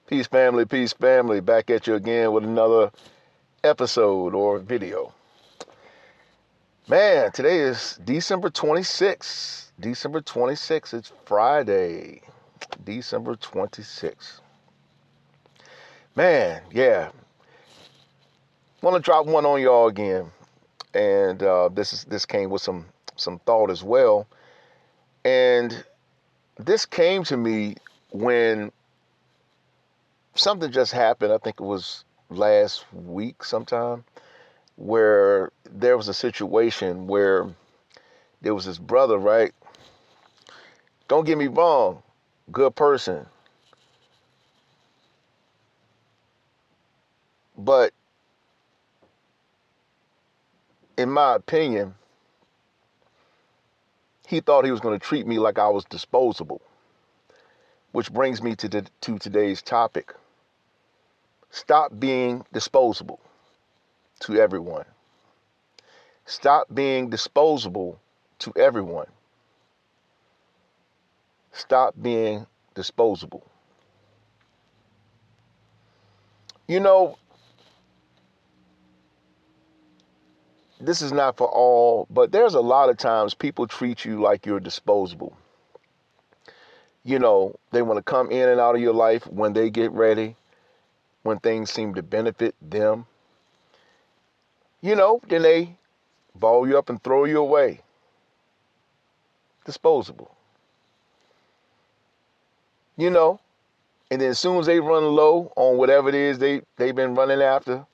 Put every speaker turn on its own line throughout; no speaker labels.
Peace family, back at you again with another episode or video. Man, today is December 26th. December 26th, it's Friday. December 26th. Man, yeah. Want to drop one on y'all again. And this came with some thought as well. And this came to me when something just happened. I think it was last week sometime, where there was a situation where there was this brother, right? Don't get me wrong, good person. But in my opinion, he thought he was going to treat me like I was disposable, which brings me to today's topic. Stop being disposable to everyone. Stop being disposable to everyone. Stop being disposable. You know, this is not for all, but there's a lot of times people treat you like you're disposable. You know, they want to come in and out of your life when they get ready, when things seem to benefit them. You know, then they ball you up and throw you away. Disposable. You know, and then as soon as they run low on whatever it is they've been running after,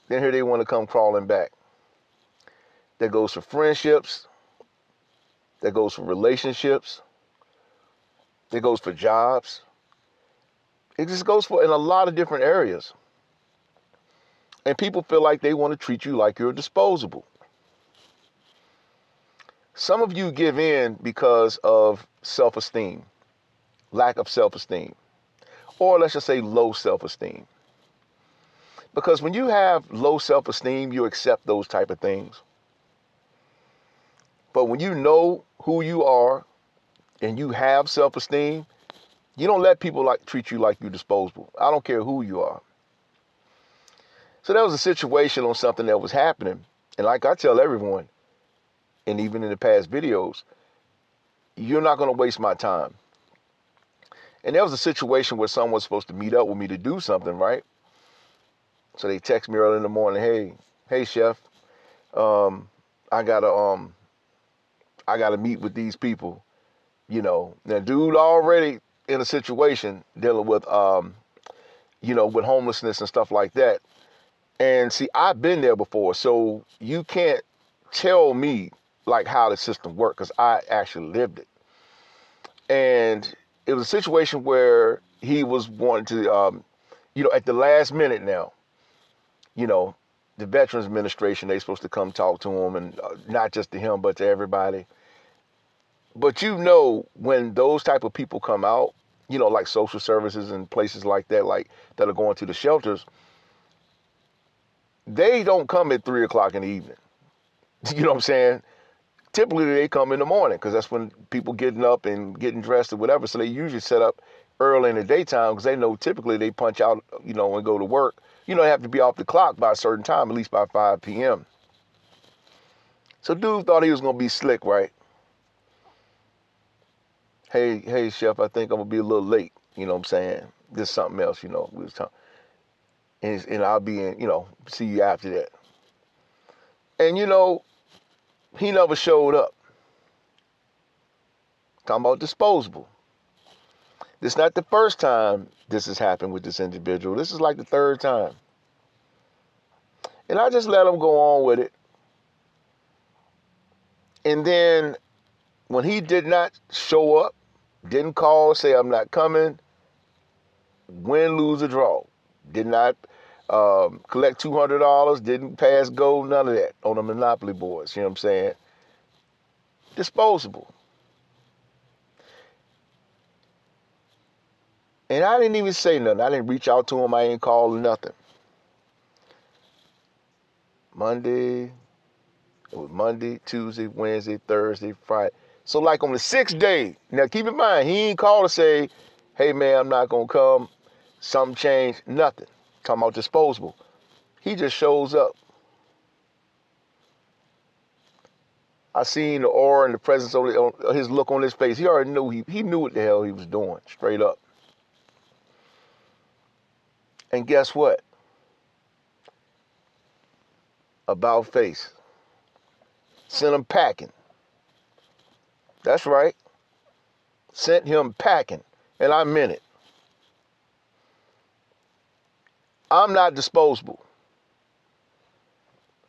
then here they want to come crawling back. That goes for friendships. That goes for relationships. That goes for jobs. It just goes for in a lot of different areas. And people feel like they want to treat you like you're disposable. Some of you give in because of self-esteem, lack of self-esteem, or let's just say low self-esteem. Because when you have low self-esteem, you accept those type of things. But when you know who you are and you have self-esteem, you don't let people treat you like you're disposable. I don't care who you are. So there was a situation on something that was happening. And like I tell everyone, and even in the past videos, you're not going to waste my time. And there was a situation where someone was supposed to meet up with me to do something, right? So they text me early in the morning, hey, chef, I gotta meet with these people. You know, now dude already in a situation dealing with, with homelessness and stuff like that. And see, I've been there before, so you can't tell me like how the system works because I actually lived it. And it was a situation where he was wanting to, at the last minute now, the Veterans Administration, they're supposed to come talk to him, and not just to him, but to everybody. But when those type of people come out, like social services and places like that, like that are going to the shelters, they don't come at 3 o'clock in the evening. You know what I'm saying? Typically they come in the morning because that's when people getting up and getting dressed or whatever. So they usually set up early in the daytime because they know typically they punch out, and go to work. They have to be off the clock by a certain time, at least by 5 p.m. So dude thought he was going to be slick, right? Hey, chef, I think I'm going to be a little late. You know what I'm saying? This is something else, we was talking. And I'll be in, see you after that. And, he never showed up. Talking about disposable. This is not the first time this has happened with this individual. This is like the third time. And I just let him go on with it. And then when he did not show up, didn't call, say I'm not coming, win, lose, or draw, did not collect $200, didn't pass go, none of that on the Monopoly boards, you know what I'm saying? Disposable. And I didn't even say nothing. I didn't reach out to him. I ain't called nothing. Monday, Tuesday, Wednesday, Thursday, Friday. So like on the 6th day, now keep in mind, he ain't called to say, Hey man, I'm not gonna come. Something changed. Nothing. Talking about disposable. He just shows up. I seen the aura and the presence of his look on his face. He already knew he knew what the hell he was doing, straight up. And guess what? About face. Sent him packing. That's right. Sent him packing. And I meant it. I'm not disposable.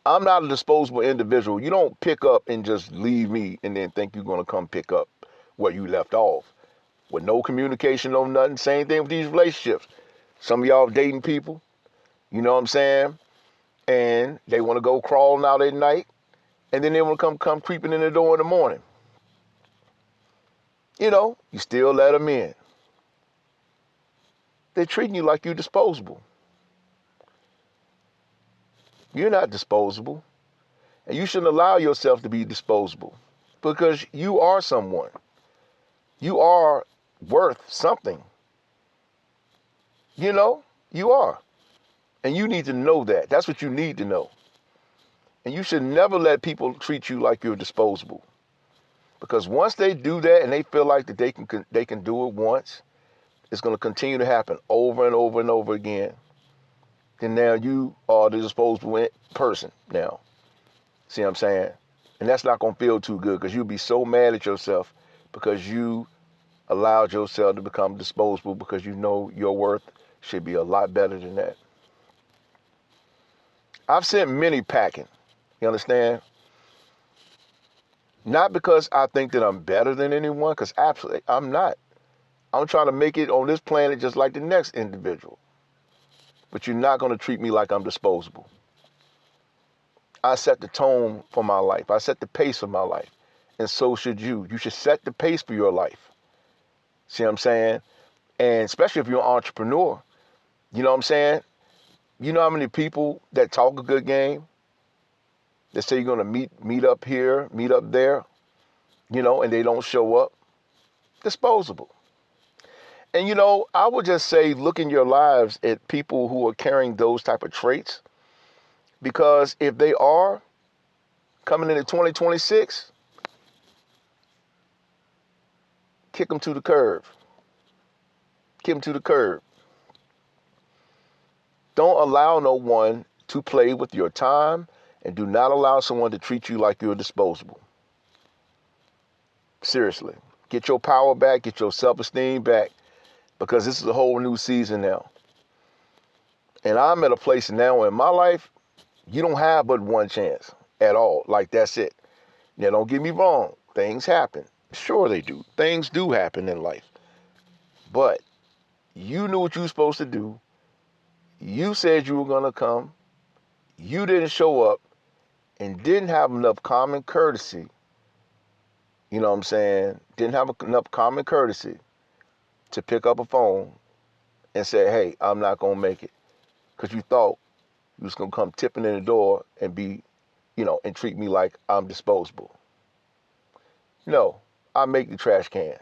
I'm not a disposable individual. You don't pick up and just leave me and then think you're going to come pick up where you left off. With no communication, no nothing. Same thing with these relationships. Some of y'all dating people, you know what I'm saying? And they want to go crawling out at night. And then they want to come creeping in the door in the morning. You know, you still let them in. They're treating you like you're disposable. You're not disposable. And you shouldn't allow yourself to be disposable because you are someone. You are worth something. You know, you are. And you need to know that. That's what you need to know. And you should never let people treat you like you're disposable. Because once they do that and they feel like that they can do it once, it's going to continue to happen over and over and over again. Then now you are the disposable person now. See what I'm saying? And that's not going to feel too good because you'll be so mad at yourself because you allowed yourself to become disposable because you know your worth should be a lot better than that. I've sent many packing. You understand? Not because I think that I'm better than anyone, because absolutely I'm not. I'm trying to make it on this planet just like the next individual. But you're not going to treat me like I'm disposable. I set the tone for my life. I set the pace for my life. And so should you. You should set the pace for your life. See what I'm saying? And especially if you're an entrepreneur, you know what I'm saying? You know how many people that talk a good game? They say you're going to meet up here, meet up there, you know, and they don't show up. Disposable. And, you know, I would just say look in your lives at people who are carrying those type of traits. Because if they are coming into 2026, kick them to the curb. Kick them to the curb. Don't allow no one to play with your time, and do not allow someone to treat you like you're disposable. Seriously. Get your power back, get your self-esteem back, because this is a whole new season now. And I'm at a place now in my life, you don't have but one chance at all. Like, that's it. Now, don't get me wrong. Things happen. Sure they do. Things do happen in life. But you knew what you were supposed to do. You said you were going to come. You didn't show up and didn't have enough common courtesy. You know what I'm saying? Didn't have enough common courtesy to pick up a phone and say, hey, I'm not going to make it. Because you thought you was going to come tipping in the door and be, you know, and treat me like I'm disposable. No, I make the trash can.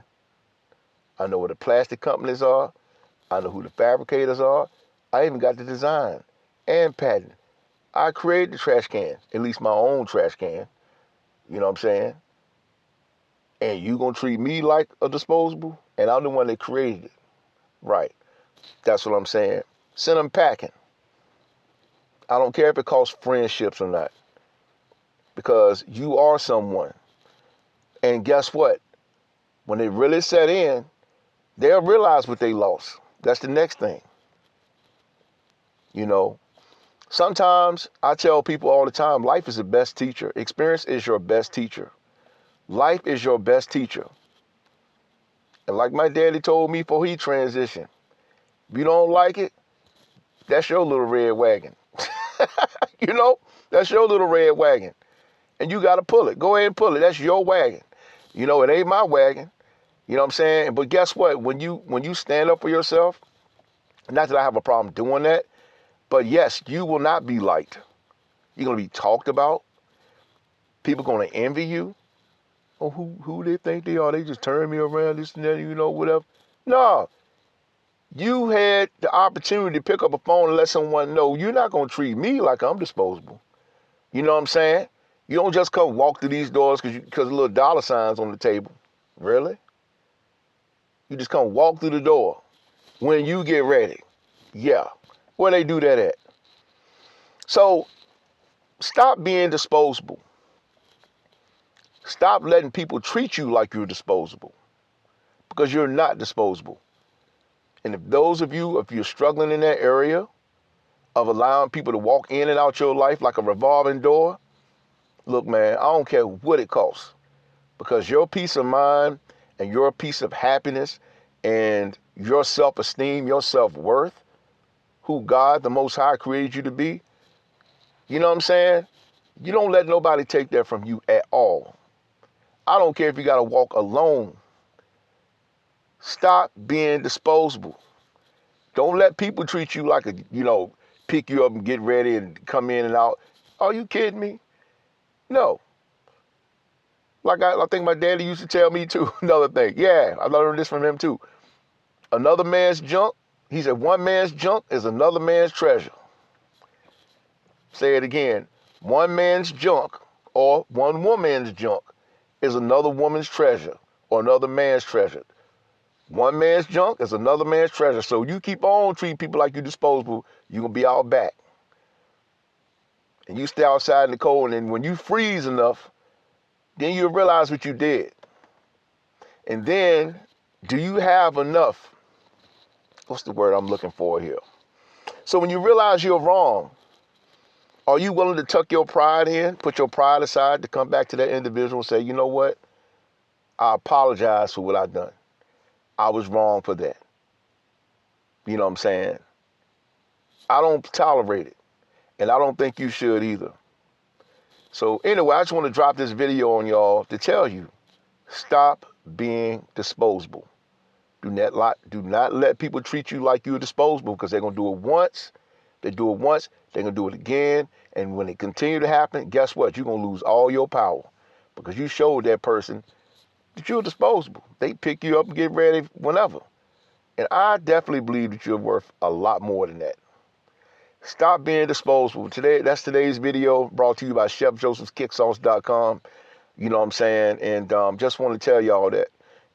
I know where the plastic companies are. I know who the fabricators are. I even got the design and patent. I created the trash can, at least my own trash can. You know what I'm saying? And you gonna treat me like a disposable? And I'm the one that created it. Right. That's what I'm saying. Send them packing. I don't care if it costs friendships or not. Because you are someone. And guess what? When they really set in, they'll realize what they lost. That's the next thing. You know, sometimes I tell people all the time, life is the best teacher. Experience is your best teacher. Life is your best teacher. And like my daddy told me before he transitioned, if you don't like it, that's your little red wagon. You know, that's your little red wagon. And you got to pull it. Go ahead and pull it. That's your wagon. You know, it ain't my wagon. You know what I'm saying? But guess what? When you stand up for yourself, not that I have a problem doing that, but yes, you will not be liked. You're going to be talked about. People are going to envy you. Oh, who they think they are? They just turn me around, this and that, you know, whatever. No, You had the opportunity to pick up a phone and let someone know you're not going to treat me like I'm disposable. You know what I'm saying? You don't just come walk through these doors because little dollar signs on the table. Really? You just come walk through the door when you get ready. Yeah. Where they do that at? So stop being disposable. Stop letting people treat you like you're disposable, because you're not disposable. And if those of you, if you're struggling in that area of allowing people to walk in and out your life like a revolving door, look, man, I don't care what it costs, because your peace of mind and your peace of happiness and your self-esteem, your self-worth, who God, the Most High, created you to be, you know what I'm saying? You don't let nobody take that from you at all. I don't care if you got to walk alone. Stop being disposable. Don't let people treat you like pick you up and get ready and come in and out. Are you kidding me? No. Like I think my daddy used to tell me too, another thing. Yeah, I learned this from him too. Another man's junk, he said, one man's junk is another man's treasure. Say it again. One man's junk or one woman's junk is another woman's treasure or another man's treasure. One man's junk is another man's treasure. So you keep on treating people like you're disposable, you're going to be out back. And you stay outside in the cold, and then when you freeze enough, then you'll realize what you did. And then, do you have enough? What's the word I'm looking for here? So when you realize you're wrong, are you willing to tuck your pride in, put your pride aside to come back to that individual and say, you know what? I apologize for what I've done. I was wrong for that. You know what I'm saying? I don't tolerate it. And I don't think you should either. So anyway, I just want to drop this video on y'all to tell you, stop being disposable. Do not let people treat you like you're disposable, because they're going to do it once. They do it once, they're going to do it again. And when it continue to happen, guess what? You're going to lose all your power, because you showed that person that you're disposable. They pick you up and get ready whenever. And I definitely believe that you're worth a lot more than that. Stop being disposable. That's today's video, brought to you by ChefJoseph'sKickSauce.com. You know what I'm saying? And just want to tell y'all that.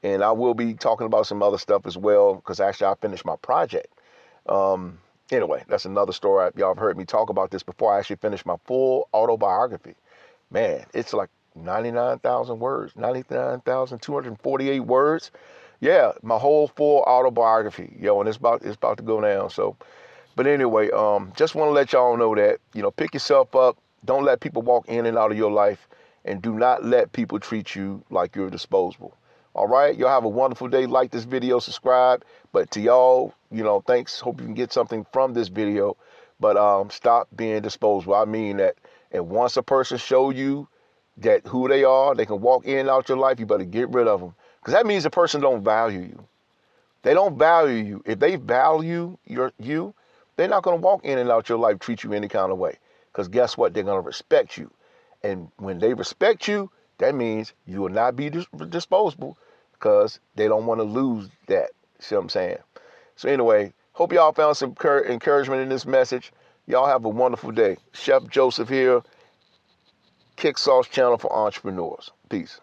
And I will be talking about some other stuff as well, because actually I finished my project. Anyway, that's another story. Y'all have heard me talk about this before. I actually finished my full autobiography. Man, it's like 99,000 words, 99,248 words. Yeah, my whole full autobiography, and it's about to go down. So, but anyway, just want to let y'all know that, pick yourself up. Don't let people walk in and out of your life, and do not let people treat you like you're disposable. All right, y'all have a wonderful day. Like this video, subscribe. But to y'all, thanks. Hope you can get something from this video. But stop being disposable. I mean that. And once a person show you that who they are, they can walk in and out your life, you better get rid of them. Because that means the person don't value you. They don't value you. If they value you, they're not going to walk in and out your life, treat you any kind of way. Because guess what? They're going to respect you. And when they respect you, that means you will not be disposable, because they don't want to lose that. See what I'm saying? So anyway, hope y'all found some encouragement in this message. Y'all have a wonderful day. Chef Joseph here, Kick Sauce Channel for Entrepreneurs. Peace.